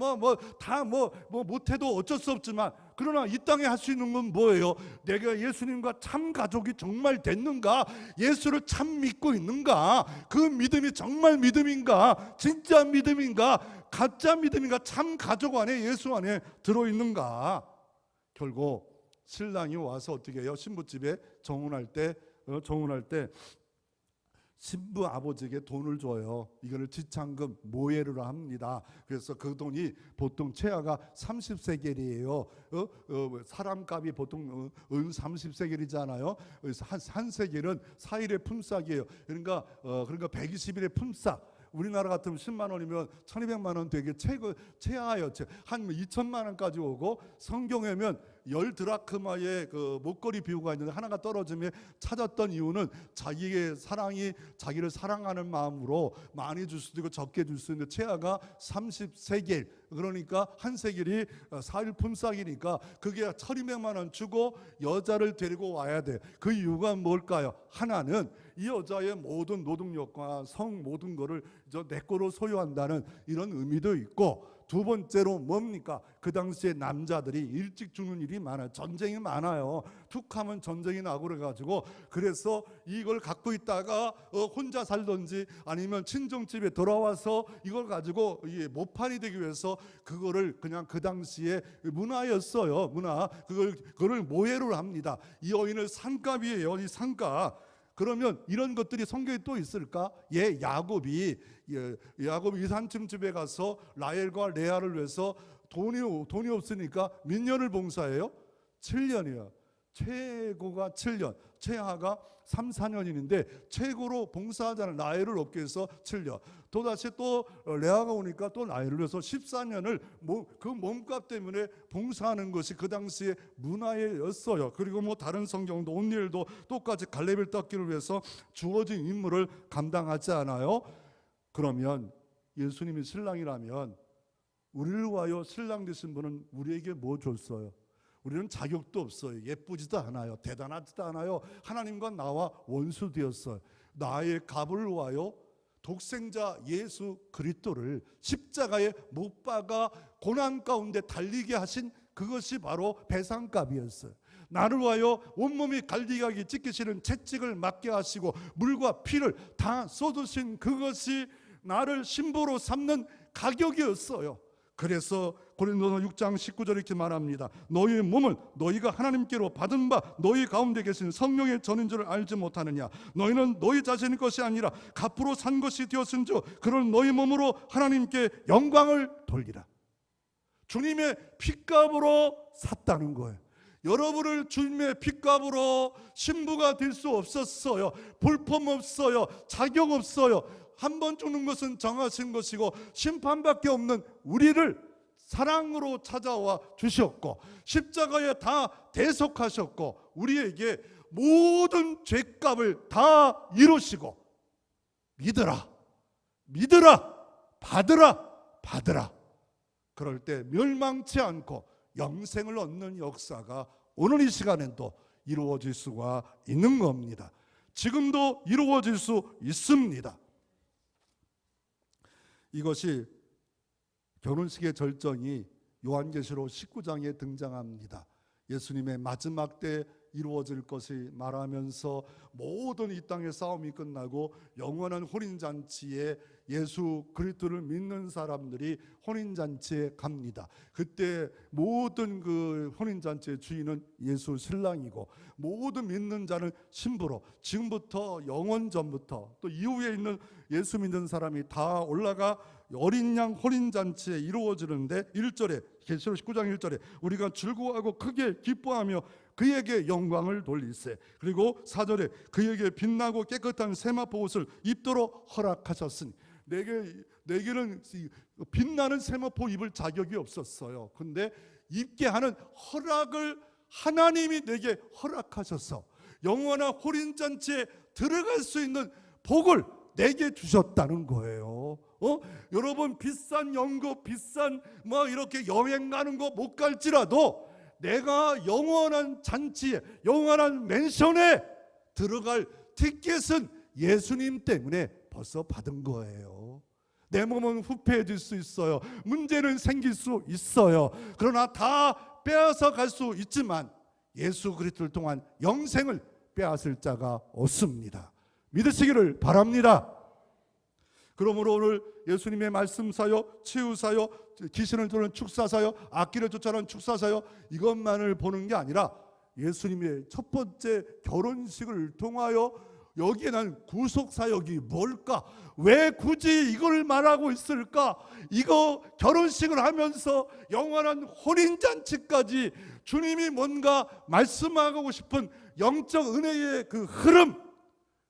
다 못해도 어쩔 수 없지만, 그러나 이 땅에 할 수 있는 건 뭐예요? 내가 예수님과 참 가족이 정말 됐는가? 예수를 참 믿고 있는가? 그 믿음이 정말 믿음인가? 진짜 믿음인가? 가짜 믿음인가? 참 가족 안에, 예수 안에 들어있는가? 결국 신랑이 와서 어떻게 해요? 신부집에 정혼할 때 신부 아버지에게 돈을 줘요. 이거를 지참금 모해를 합니다. 그래서 그 돈이 보통 최하가 30세겔이에요. 사람값이 보통 은 30세겔이잖아요. 그래서 한 세겔은 4일의 품삯이에요. 그러니까 120일의 품삯. 우리나라 같으면 10만 원이면 1200만 원 되게 최하예요. 한 2천만 원까지 오고, 성경에면 10드라크마의 그 목걸이 비유가 있는데 하나가 떨어지면 찾았던 이유는 자기의 사랑이 자기를 사랑하는 마음으로 많이 줄 수도 있고 적게 줄 수 있는데 최하가 30세겔, 그러니까 한 세겔이 4일 품삯이니까 그게 1200만 원 주고 여자를 데리고 와야 돼. 그 이유가 뭘까요? 하나는 이 여자의 모든 노동력과 성 모든 거를 내 거로 소유한다는 이런 의미도 있고, 두 번째로 뭡니까? 그 당시에 남자들이 일찍 죽는 일이 많아요. 전쟁이 많아요. 툭 하면 전쟁이 나고 그래가지고, 그래서 이걸 갖고 있다가 혼자 살던지 아니면 친정집에 돌아와서 이걸 가지고 모판이 되기 위해서 그거를 그냥 그 당시에 문화였어요. 문화. 그걸 모해를 합니다. 이 여인을 산값이에요. 이 산값. 그러면 이런 것들이 성경에 또 있을까? 야곱이 이산층 집에 가서 라헬과 레아를 위해서 돈이 없으니까 몇 년을 봉사해요? 7년이에요. 최고가 7년, 최하가 3, 4년인데 최고로 봉사하자는 라헬을 얻기 위해서 7년. 또다시 또 레아가 오니까 또 라헬을 위해서 14년을 그 몸값 때문에 봉사하는 것이 그 당시의 문화였어요. 그리고 다른 성경도 온니엘도 똑같이 갈렙을 닦기를 위해서 주어진 임무를 감당하지 않아요. 그러면 예수님이 신랑이라면 우리를 위하여 신랑 되신 분은 우리에게 뭐 줬어요? 우리는 자격도 없어요. 예쁘지도 않아요. 대단하지도 않아요. 하나님과 나와 원수 되었어요. 나의 값을 위하여 독생자 예수 그리스도를 십자가에 못 박아 고난 가운데 달리게 하신 그것이 바로 배상값이었어요. 나를 위하여 온몸이 갈리가기 찢기시는 채찍을 맞게 하시고 물과 피를 다 쏟으신 그것이 나를 신부로 삼는 가격이었어요. 그래서 고린도서 6장 19절에 이렇게 말합니다. 너희의 몸을 너희가 하나님께로 받은 바 너희 가운데 계신 성령의 전인 줄을 알지 못하느냐. 너희는 너희 자신의 것이 아니라 값으로 산 것이 되었은즉 그런 너희 몸으로 하나님께 영광을 돌리라. 주님의 핏값으로 샀다는 거예요. 여러분을 주님의 핏값으로 신부가 될 수 없었어요. 볼품 없어요. 자격 없어요. 한 번 죽는 것은 정하신 것이고 심판밖에 없는 우리를 사랑으로 찾아와 주셨고 십자가에 다 대속하셨고 우리에게 모든 죄값을 다 이루시고 믿으라 받으라. 그럴 때 멸망치 않고 영생을 얻는 역사가 오늘 이 시간에도 이루어질 수가 있는 겁니다. 지금도 이루어질 수 있습니다. 이것이 결혼식의 절정이 요한계시록 19장에 등장합니다. 예수님의 마지막 때 이루어질 것이 말하면서 모든 이 땅의 싸움이 끝나고 영원한 혼인잔치에 예수 그리스도를 믿는 사람들이 혼인잔치에 갑니다. 그때 모든 그 혼인잔치의 주인은 예수 신랑이고 모든 믿는 자는 신부로 지금부터 영원 전부터 또 이후에 있는 예수 믿는 사람이 다 올라가 어린 양 혼인잔치에 이루어지는데 1절에 계시록 19장 1절에 우리가 즐거워하고 크게 기뻐하며 그에게 영광을 돌리세. 그리고 4절에 그에게 빛나고 깨끗한 세마포 옷을 입도록 허락하셨으니 내게는 빛나는 세마포 입을 자격이 없었어요. 근데 입게 하는 허락을 하나님이 내게 허락하셔서 영원한 혼인잔치에 들어갈 수 있는 복을 내게 주셨다는 거예요. 여러분 비싼 연극 비싼 이렇게 여행 가는 거 못 갈지라도 내가 영원한 잔치에 영원한 맨션에 들어갈 티켓은 예수님 때문에 벌써 받은 거예요. 내 몸은 후패해질 수 있어요. 문제는 생길 수 있어요. 그러나 다 빼앗아 갈 수 있지만 예수 그리스도를 통한 영생을 빼앗을 자가 없습니다. 믿으시기를 바랍니다. 그러므로 오늘 예수님의 말씀사요, 치유사요, 귀신을 쫓는 축사사요, 악기를 쫓아내는 축사사요, 이것만을 보는 게 아니라 예수님의 첫 번째 결혼식을 통하여 여기에 난 구속사역이 뭘까? 왜 굳이 이걸 말하고 있을까? 이거 결혼식을 하면서 영원한 혼인잔치까지 주님이 뭔가 말씀하고 싶은 영적 은혜의 그 흐름,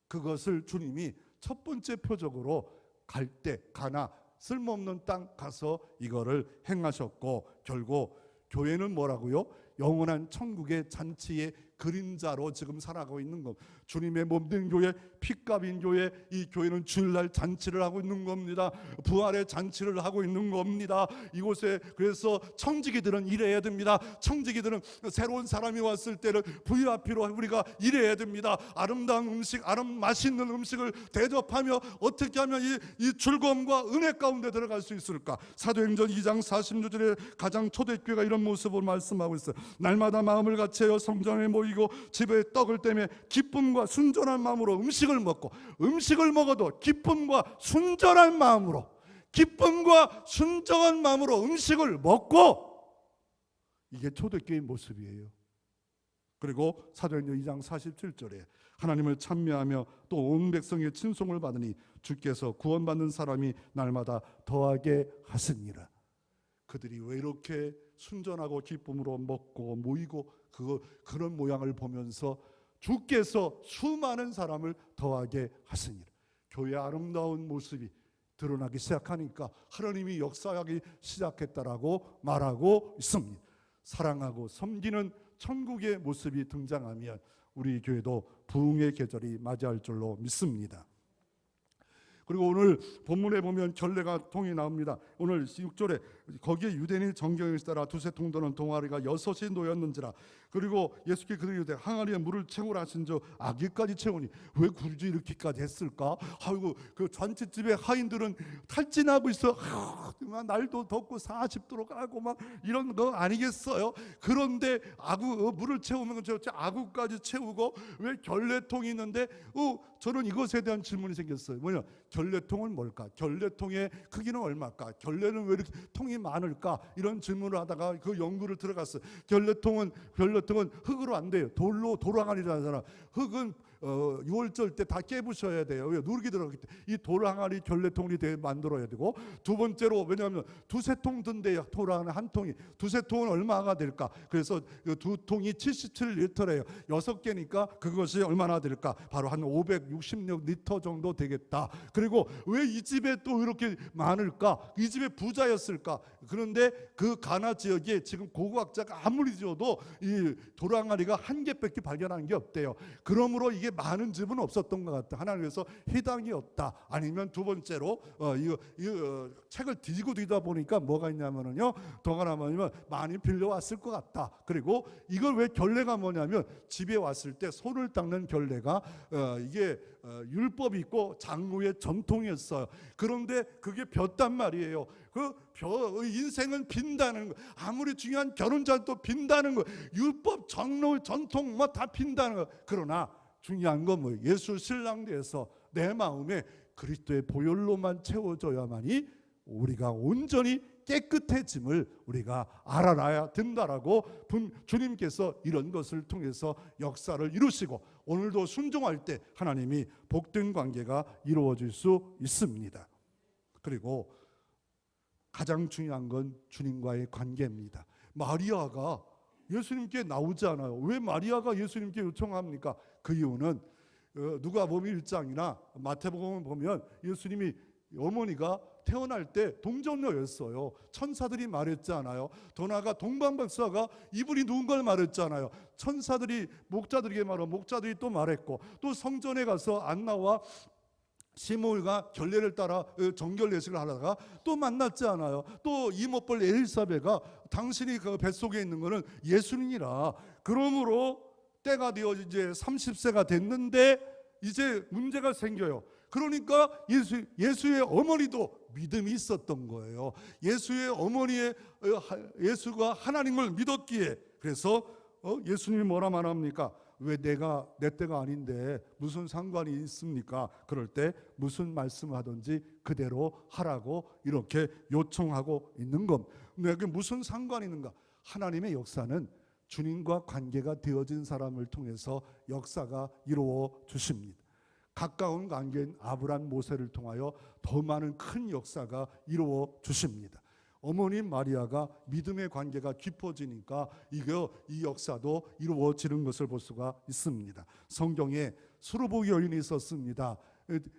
그것을 주님이 첫 번째 표적으로 갈 때 가나 쓸모없는 땅 가서 이거를 행하셨고, 결국 교회는 뭐라고요? 영원한 천국의 잔치의 그림자로 지금 살아가고 있는 것. 주님의 몸된 교회, 피값인 교회, 이 교회는 주일날 잔치를 하고 있는 겁니다. 부활의 잔치를 하고 있는 겁니다. 이곳에 그래서 청지기들은 일해야 됩니다. 청지기들은 새로운 사람이 왔을 때를 VIP로 우리가 일해야 됩니다. 아름다운 음식, 맛있는 음식을 대접하며 어떻게 하면 이 즐거움과 은혜 가운데 들어갈 수 있을까? 사도행전 2장 46절에 가장 초대교회가 이런 모습을 말씀하고 있어요. 날마다 마음을 같이하여 성전에 모이고 집에 떡을 떼며 기쁨과 순전한 마음으로 음식을 먹고, 음식을 먹어도 기쁨과 순전한 마음으로, 기쁨과 순전한 마음으로 음식을 먹고, 이게 초대교회의 모습이에요. 그리고 사도행전 2장 47절에 하나님을 찬미하며 또 온 백성의 친송을 받으니 주께서 구원받는 사람이 날마다 더하게 하시니라. 그들이 왜 이렇게 순전하고 기쁨으로 먹고 모이고 그런 모양을 보면서 주께서 수많은 사람을 더하게 하시니라. 교회의 아름다운 모습이 드러나기 시작하니까 하나님이 역사하기 시작했다라고 말하고 있습니다. 사랑하고 섬기는 천국의 모습이 등장하면 우리 교회도 부흥의 계절이 맞이할 줄로 믿습니다. 그리고 오늘 본문에 보면 결례가 통이 나옵니다. 오늘 6절에 거기에 유대인의 정경에 따라 두세 통 도는 동아리가 6이 놓였는지라. 그리고 예수께 그들이 이르되 항아리에 물을 채우라 하신즉 아기까지 채우니 왜 굳이 이렇게까지 했을까? 아이고, 그 잔치집에 하인들은 탈진하고 있어. 날도 덥고 40도로 가고 막 이런 거 아니겠어요? 그런데 물을 채우면 아구까지 채우고 왜 결례통이 있는데 저는 이것에 대한 질문이 생겼어요. 뭐냐? 결례통은 뭘까? 결례통의 크기는 얼마일까? 결례는 왜 이렇게 통이 많을까? 이런 질문을 하다가 그 연구를 들어갔어요. 결례통은 흙으로 안 돼요. 돌항아리라잖아. 흙은 6월절 때 다 깨부셔야 돼요. 왜? 누르기 들어가기 때문에. 이 돌항아리 결례통이 만들어야 되고, 두 번째로 왜냐하면 두세 통 든대요. 돌항아리 한 통이. 두세 통은 얼마가 될까? 그래서 두 통이 77리터래요. 6개니까 그것이 얼마나 될까? 바로 한 566리터 정도 되겠다. 그리고 왜 이 집에 또 이렇게 많을까? 이 집에 부자였을까? 그런데 그 가나 지역에 지금 고고학자가 아무리 지어도 이 돌항아리가 한 개밖에 발견한 게 없대요. 그러므로 이게 많은 집은 없었던 것 같다. 하나님께서 해당이 없다. 아니면 두 번째로 책을 뒤지다 보니까 뭐가 있냐면요, 더가 나면 많이 빌려왔을 것 같다. 그리고 이걸 왜 결례가 뭐냐면 집에 왔을 때 손을 닦는 결례가 이게 율법이 있고 장로의 전통이었어요. 그런데 그게 벼단 말이에요. 인생은 빈다는 거, 아무리 중요한 결혼자도 빈다는 거, 율법, 장로, 전통 뭐 다 빈다는 거. 그러나 중요한 건 뭐 예수 신랑대에서 내 마음에 그리스도의 보혈로만 채워져야만이 우리가 온전히 깨끗해짐을 우리가 알아놔야 된다라고 주님께서 이런 것을 통해서 역사를 이루시고 오늘도 순종할 때 하나님이 복된 관계가 이루어질 수 있습니다. 그리고 가장 중요한 건 주님과의 관계입니다. 마리아가 예수님께 나오지 않아요. 왜 마리아가 예수님께 요청합니까? 그 이유는 누가복음 1장이나 마태복음 보면 예수님이 어머니가 태어날 때 동정녀였어요. 천사들이 말했잖아요. 더 나아가 동방박사가 이분이 누군가를 말했잖아요. 천사들이 목자들에게 말하고 목자들이 또 말했고, 또 성전에 가서 안나와 시므온과 결례를 따라 정결 예식을 하다가 또 만났지 않아요. 또 이모뻘 엘리사벳가 당신이 그 뱃속에 있는 거는 예수님이라. 그러므로 때가 되어 이제 30세가 됐는데 이제 문제가 생겨요. 그러니까 예수의 어머니도 믿음이 있었던 거예요. 예수의 어머니의 예수가 하나님을 믿었기에. 그래서 예수님이 뭐라 말합니까? 왜 내 때가 아닌데 무슨 상관이 있습니까? 그럴 때 무슨 말씀하든지 그대로 하라고 이렇게 요청하고 있는 겁니다. 내게 무슨 상관이 있는가? 하나님의 역사는 주님과 관계가 되어진 사람을 통해서 역사가 이루어 주십니다. 가까운 관계인 아브라함, 모세를 통하여 더 많은 큰 역사가 이루어 주십니다. 어머니 마리아가 믿음의 관계가 깊어지니까 이 역사도 이루어지는 것을 볼 수가 있습니다. 성경에 수르보 여인이 있었습니다.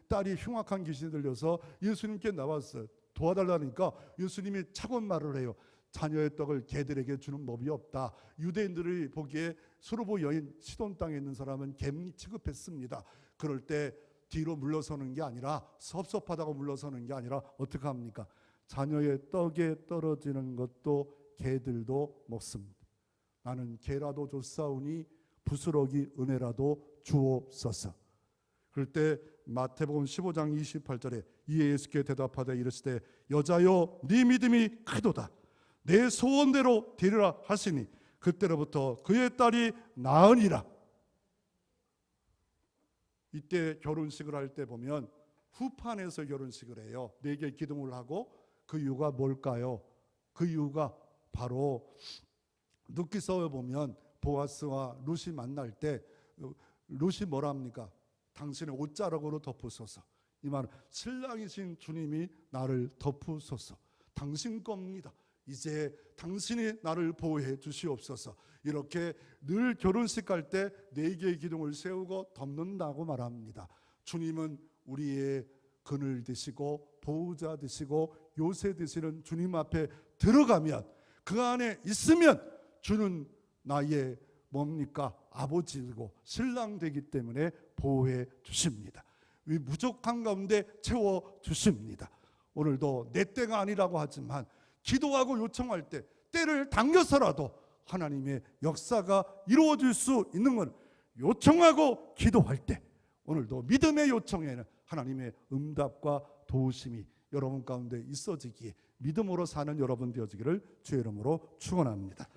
딸이 흉악한 귀신이 들려서 예수님께 나왔어요. 도와달라니까 예수님이 차곤 말을 해요. 자녀의 떡을 개들에게 주는 법이 없다. 유대인들이 보기에 수르보 여인 시돈 땅에 있는 사람은 개 취급했습니다. 그럴 때 뒤로 물러서는 게 아니라, 섭섭하다고 물러서는 게 아니라 어떻게 합니까? 자녀의 떡에 떨어지는 것도 개들도 먹습니다. 나는 개라도 줬사오니 부스러기 은혜라도 주옵소서. 그럴 때 마태복음 15장 28절에 이에 예수께 대답하되 이르시되 여자여 네 믿음이 크도다. 내 소원대로 되리라 하시니 그때로부터 그의 딸이 나으니라. 이때 결혼식을 할 때 보면 후판에서 결혼식을 해요. 4개 기둥을 하고 그 이유가 뭘까요? 그 이유가 바로 룻기서에 보면 보아스와 룻이 만날 때 룻이 뭐라 합니까? 당신의 옷자락으로 덮으소서. 이 말은 신랑이신 주님이 나를 덮으소서. 당신 겁니다. 이제 당신이 나를 보호해 주시옵소서. 이렇게 늘 결혼식 갈 때 4개의 기둥을 세우고 덮는다고 말합니다. 주님은 우리의 그늘 되시고 보호자 되시고 요새 되시는 주님 앞에 들어가면, 그 안에 있으면 주는 나의 뭡니까? 아버지고 신랑 되기 때문에 보호해 주십니다. 이 부족한 가운데 채워 주십니다. 오늘도 내 때가 아니라고 하지만 기도하고 요청할 때 때를 당겨서라도 하나님의 역사가 이루어질 수 있는 건 요청하고 기도할 때, 오늘도 믿음의 요청에는 하나님의 응답과 도우심이 여러분 가운데 있어지기에 믿음으로 사는 여러분 되어지기를 주의 이름으로 축원합니다.